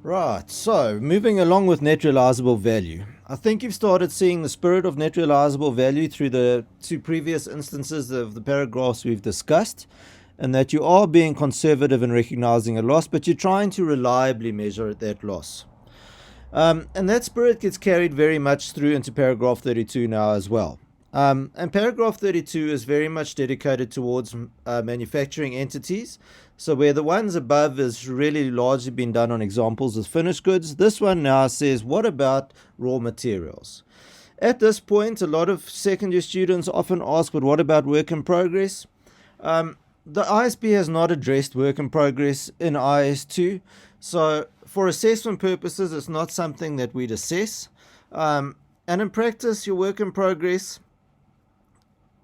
Right, so moving along with net realizable value. I think you've started seeing the spirit of net realizable value through the two previous instances of the paragraphs we've discussed, and that you are being conservative in recognizing a loss, but you're trying to reliably measure that loss. And that spirit gets carried very much through into paragraph 32 now as well. And paragraph 32 is very much dedicated towards manufacturing entities. So where the ones above is really largely been done on examples of finished goods, this one now says, what about raw materials? At this point, a lot of second-year students often ask, but what about work in progress? The ISB has not addressed work in progress in IS2, so for assessment purposes, it's not something that we'd assess. And in practice, your work in progress,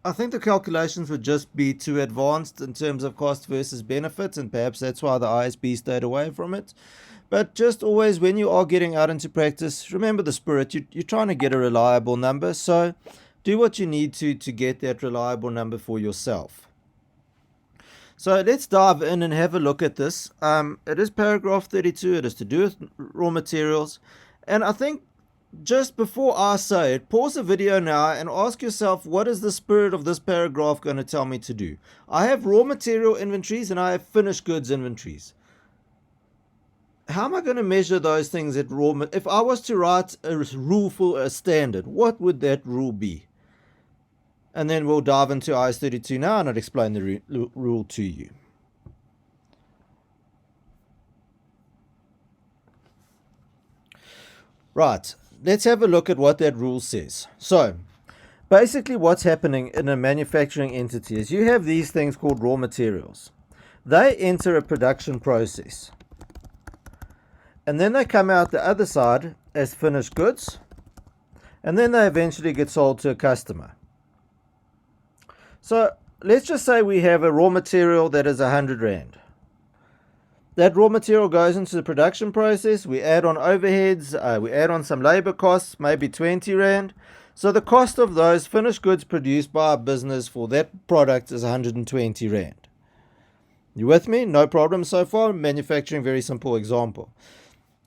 I think the calculations would just be too advanced in terms of cost versus benefit, and perhaps that's why the ISB stayed away from it. But just always, when you are getting out into practice, remember the spirit. You're trying to get a reliable number, so do what you need to get that reliable number for yourself. So let's dive in and have a look at this. It is paragraph 32. It is to do with raw materials. And I think just before I say it, pause the video now and ask yourself, what is the spirit of this paragraph going to tell me to do? I have raw material inventories and I have finished goods inventories. How am I going to measure those things at raw? If I was to write a rule for a standard, what would that rule be? And then we'll dive into IS32 now and I'll explain the rule to you. Right, let's have a look at what that rule says. So, basically what's happening in a manufacturing entity is you have these things called raw materials. They enter a production process. And then they come out the other side as finished goods. And then they eventually get sold to a customer. So let's just say we have a raw material that is 100 Rand. That raw material goes into the production process. We add on overheads, we add on some labor costs, maybe 20 Rand. So the cost of those finished goods produced by a business for that product is 120 Rand. You with me? No problem so far. Manufacturing, very simple example.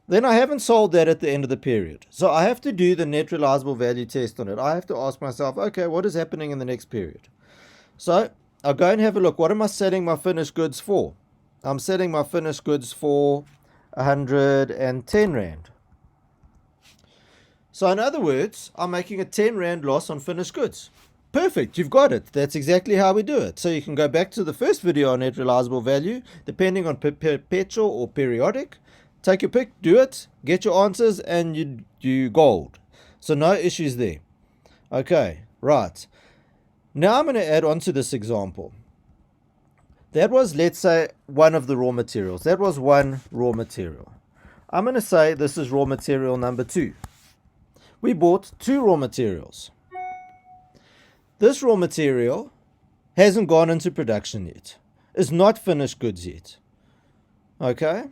Then I haven't sold that at the end of the period. So I have to do the net realizable value test on it. I have to ask myself, okay, what is happening in the next period? So I'll go and have a look. What am I selling my finished goods for? I'm selling my finished goods for 110 Rand. So in other words, I'm making a 10 Rand loss on finished goods. Perfect, you've got it. That's exactly how we do it. So you can go back to the first video on net realizable value, depending on perpetual or periodic. Take your pick, do it, get your answers, and you gold. So no issues there. Okay, right. Now I'm going to add on to this example. That was, let's say, one of the raw materials. That was one raw material. I'm going to say this is raw material number 2. We bought 2 raw materials. This raw material hasn't gone into production yet. It's not finished goods yet. Okay?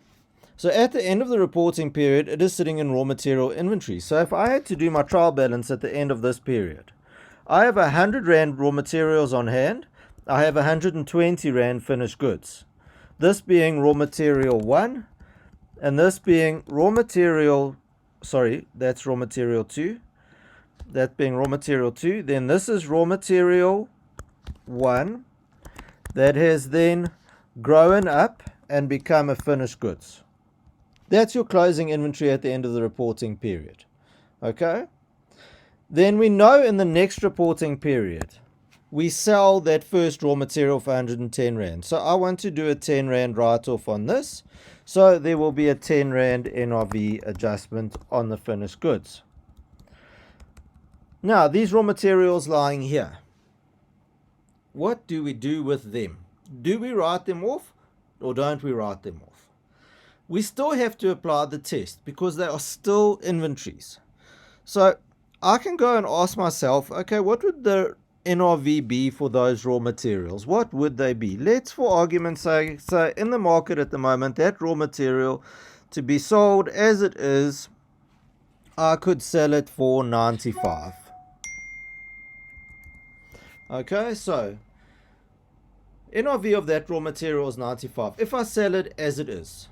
So at the end of the reporting period, it is sitting in raw material inventory. So if I had to do my trial balance at the end of this period, I have 100 Rand raw materials on hand. I have 120 Rand finished goods. This being raw material 1, and this being raw material, that's raw material 2. That being raw material 2. Then this is raw material 1 that has then grown up and become a finished goods. That's your closing inventory at the end of the reporting period. Okay? Then we know in the next reporting period, we sell that first raw material for 110 Rand. So I want to do a 10 Rand write-off on this. So there will be a 10 Rand NRV adjustment on the finished goods. Now, these raw materials lying here, what do we do with them? Do we write them off or don't we write them off? We still have to apply the test because they are still inventories. So I can go and ask myself, okay, what would the NRV be for those raw materials? What would they be? Let's, for argument's sake, say in the market at the moment, that raw material to be sold as it is, I could sell it for 95. Okay, so NRV of that raw material is 95. If I sell it as it is,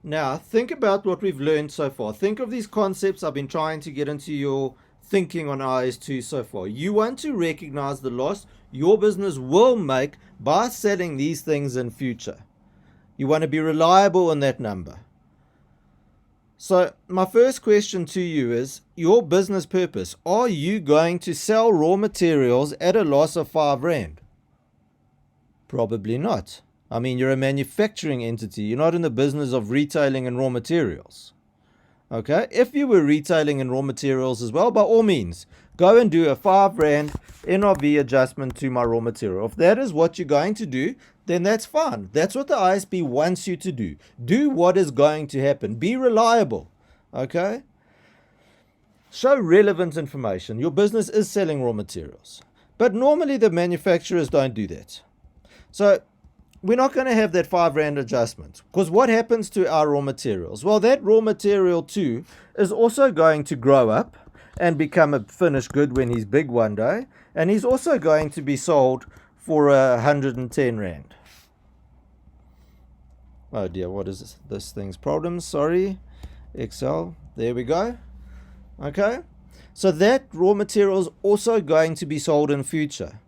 Now, think about what we've learned so far. Think of these concepts I've been trying to get into your thinking on IS2 so far. You want to recognize the loss your business will make by selling these things in future. You want to be reliable in that number. So my first question to you is your business purpose. Are you going to sell raw materials at a loss of 5 Rand? Probably not. I mean, you're a manufacturing entity. You're not in the business of retailing in raw materials. Okay? If you were retailing in raw materials as well, by all means, go and do a 5 Rand NRV adjustment to my raw material. If that is what you're going to do, then that's fine. That's what the ISB wants you to do. Do what is going to happen. Be reliable. Okay? Show relevant information. Your business is selling raw materials. But normally the manufacturers don't do that. So we're not going to have that 5 Rand adjustment. Because what happens to our raw materials? Well, that raw material too is also going to grow up and become a finished good when he's big one day. And he's also going to be sold for 110 Rand. Oh dear, what is this thing's problem? Sorry. Excel. There we go. Okay. So that raw material is also going to be sold in future.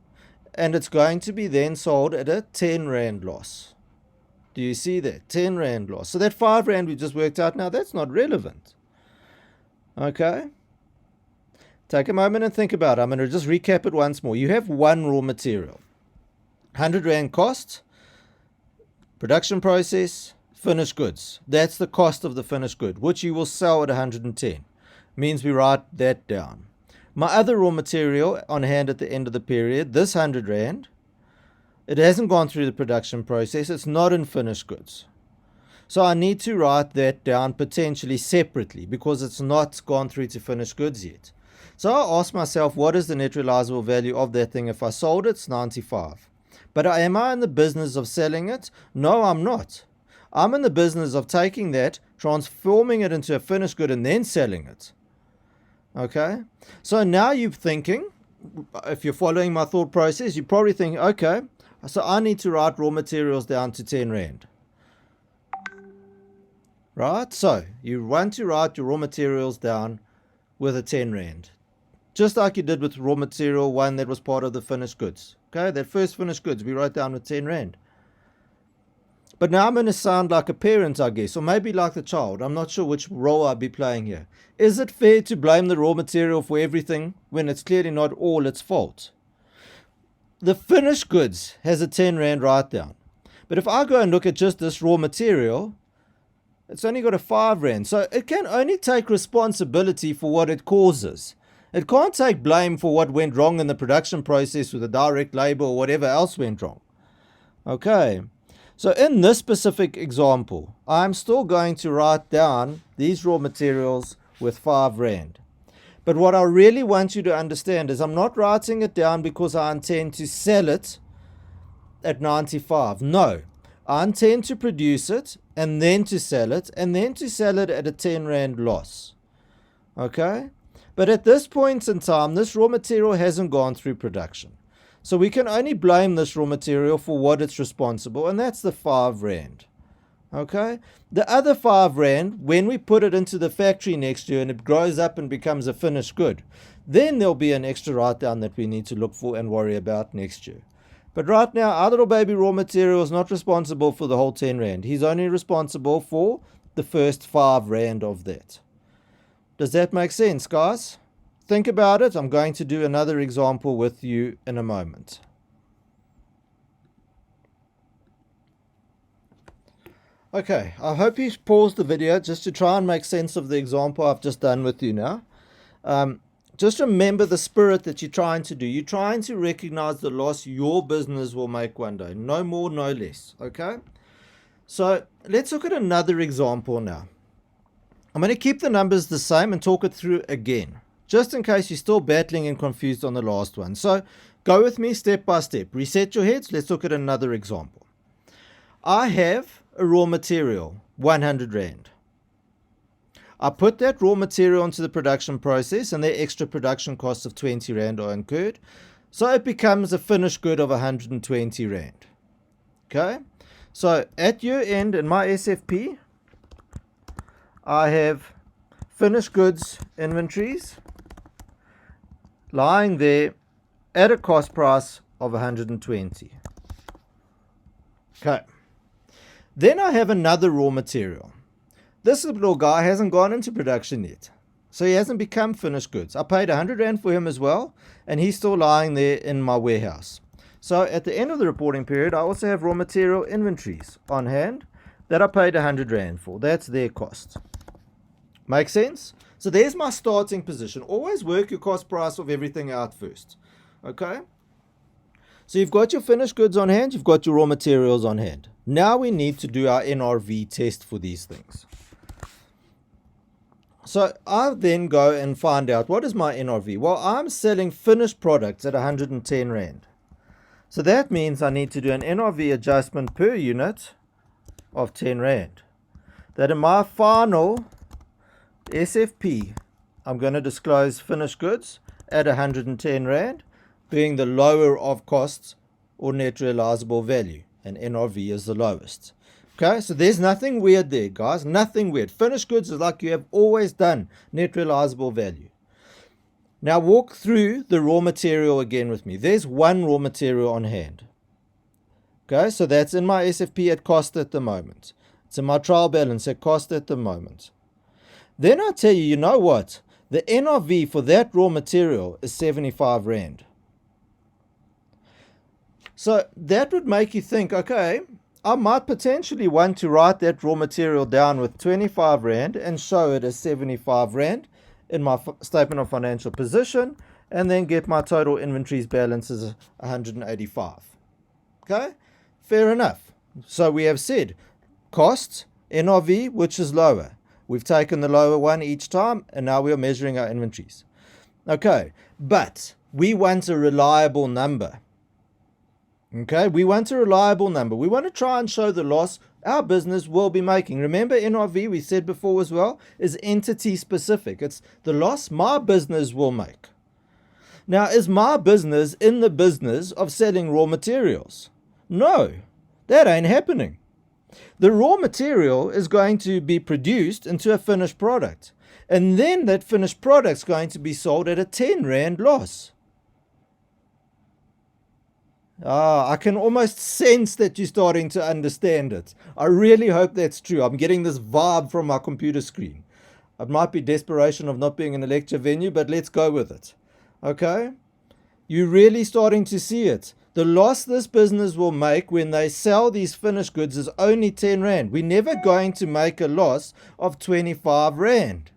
And it's going to be then sold at a 10 Rand loss. Do you see that? 10 Rand loss. So that 5 Rand we just worked out now, that's not relevant. Okay. Take a moment and think about it. I'm going to just recap it once more. You have one raw material. 100 Rand cost, production process, finished goods. That's the cost of the finished good, which you will sell at 110. Means we write that down. My other raw material on hand at the end of the period, this 100 Rand, it hasn't gone through the production process. It's not in finished goods. So I need to write that down potentially separately because it's not gone through to finished goods yet. So I ask myself, what is the net realizable value of that thing? If I sold it, it's 95. But am I in the business of selling it? No, I'm not. I'm in the business of taking that, transforming it into a finished good, and then selling it. Okay? So now you're thinking, if you're following my thought process, you're probably thinking, okay, so I need to write raw materials down to 10 Rand. Right? So you want to write your raw materials down with a 10 Rand. Just like you did with raw material 1 that was part of the finished goods. Okay, that first finished goods we wrote down with 10 Rand. But now I'm going to sound like a parent, I guess, or maybe like the child. I'm not sure which role I'll be playing here. Is it fair to blame the raw material for everything when it's clearly not all its fault? The finished goods has a 10 Rand write down. But if I go and look at just this raw material, it's only got a 5 Rand. So it can only take responsibility for what it causes. It can't take blame for what went wrong in the production process with the direct labor or whatever else went wrong. Okay. So in this specific example, I'm still going to write down these raw materials with 5 Rand. But what I really want you to understand is I'm not writing it down because I intend to sell it at 95. No. I intend to produce it and then to sell it and then to sell it at a 10 Rand loss. Okay? But at this point in time, this raw material hasn't gone through production. So we can only blame this raw material for what it's responsible, and that's the 5 Rand. Okay? The other 5 Rand, when we put it into the factory next year and it grows up and becomes a finished good, then there'll be an extra write-down that we need to look for and worry about next year. But right now, our little baby raw material is not responsible for the whole 10 Rand. He's only responsible for the first 5 Rand of that. Does that make sense, guys? Think about it. I'm going to do another example with you in a moment. Okay, I hope you paused the video just to try and make sense of the example I've just done with you now. Just remember the spirit that you're trying to do. You're trying to recognize the loss your business will make one day. No more, no less. Okay? So let's look at another example now. I'm going to keep the numbers the same and talk it through again, just in case you're still battling and confused on the last one. So go with me step by step. Reset your heads. Let's look at another example. I have a raw material, 100 Rand. I put that raw material into the production process and the extra production costs of 20 Rand are incurred. So it becomes a finished good of 120 Rand. Okay. So at year end in my SFP, I have finished goods inventories lying there at a cost price of 120. Okay. Then I have another raw material. This little guy hasn't gone into production yet, so he hasn't become finished goods. I paid 100 Rand for him as well, and he's still lying there in my warehouse. So at the end of the reporting period, I also have raw material inventories on hand that I paid 100 Rand for. That's their cost. Make sense? So there's my starting position. Always work your cost price of everything out first. Okay? So you've got your finished goods on hand, you've got your raw materials on hand. Now we need to do our NRV test for these things. So I then go and find out, what is my NRV? Well, I'm selling finished products at 110 Rand. So that means I need to do an NRV adjustment per unit of 10 Rand. That in my final SFP, I'm going to disclose finished goods at 110 Rand, being the lower of costs or net realizable value, and NRV is the lowest. Okay, so there's nothing weird there, guys. Nothing weird. Finished goods is like you have always done, net realizable value. Now walk through the raw material again with me. There's one raw material on hand. Okay, so that's in my SFP at cost at the moment. It's in my trial balance at cost at the moment. Then I tell you, you know what? The NRV for that raw material is 75 Rand. So that would make you think, okay, I might potentially want to write that raw material down with 25 Rand and show it as 75 Rand in my statement of financial position, and then get my total inventories balance as 185. Okay, fair enough. So we have said cost, NRV, which is lower. We've taken the lower one each time, and now we are measuring our inventories. Okay, but we want a reliable number. Okay, we want a reliable number. We want to try and show the loss our business will be making. Remember, NRV, we said before as well, is entity specific. It's the loss my business will make. Now, is my business in the business of selling raw materials? No, that ain't happening. The raw material is going to be produced into a finished product. And then that finished product is going to be sold at a 10 Rand loss. I can almost sense that you're starting to understand it. I really hope that's true. I'm getting this vibe from my computer screen. It might be desperation of not being in a lecture venue, but let's go with it. Okay? You're really starting to see it. The loss this business will make when they sell these finished goods is only 10 Rand. We're never going to make a loss of 25 Rand.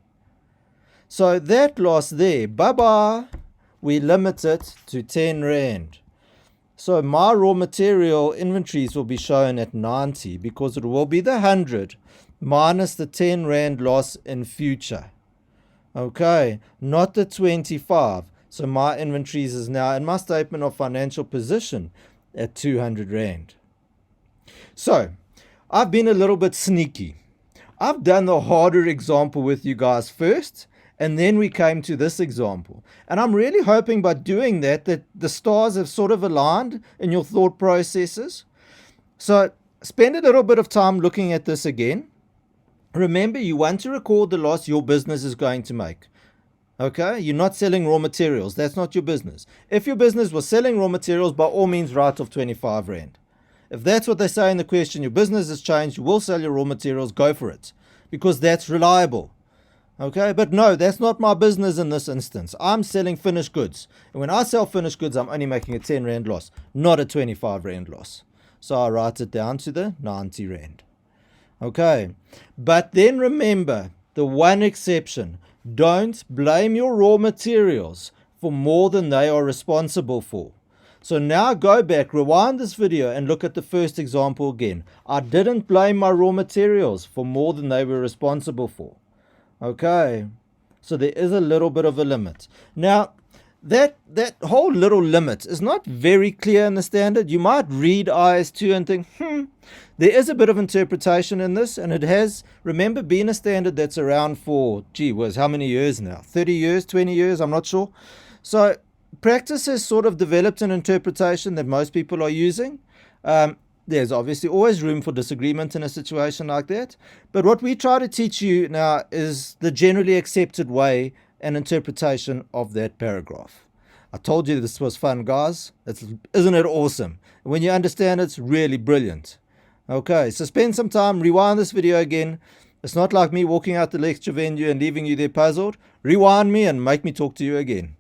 So that loss there, bye-bye. We limit it to 10 Rand. So my raw material inventories will be shown at 90 because it will be the 100 minus the 10 Rand loss in future. Okay, not the 25. So my inventories is now in my statement of financial position at 200 Rand. So I've been a little bit sneaky. I've done the harder example with you guys first, and then we came to this example. And I'm really hoping by doing that the stars have sort of aligned in your thought processes. So spend a little bit of time looking at this again. Remember, you want to record the loss your business is going to make. Okay? You're not selling raw materials. That's not your business. If your business was selling raw materials, by all means, write off 25 Rand. If that's what they say in the question, your business has changed, you will sell your raw materials, go for it. Because that's reliable. Okay, but no, that's not my business in this instance. I'm selling finished goods. And when I sell finished goods, I'm only making a 10 Rand loss, not a 25 Rand loss. So I write it down to the 90 Rand. Okay, but then remember, the one exception, don't blame your raw materials for more than they are responsible for. So now go back, rewind this video and look at the first example again. I didn't blame my raw materials for more than they were responsible for. Okay, so there is a little bit of a limit. Now, that whole little limit is not very clear in the standard. You might read IS2 and think, there is a bit of interpretation in this, and it has, remember, been a standard that's around for, how many years now? 30 years, 20 years, I'm not sure. So practice has sort of developed an interpretation that most people are using. There's obviously always room for disagreement in a situation like that. But what we try to teach you now is the generally accepted way and interpretation of that paragraph. I told you this was fun, guys. Isn't it awesome? When you understand, it's really brilliant. Okay, so spend some time, rewind this video again. It's not like me walking out the lecture venue and leaving you there puzzled. Rewind me and make me talk to you again.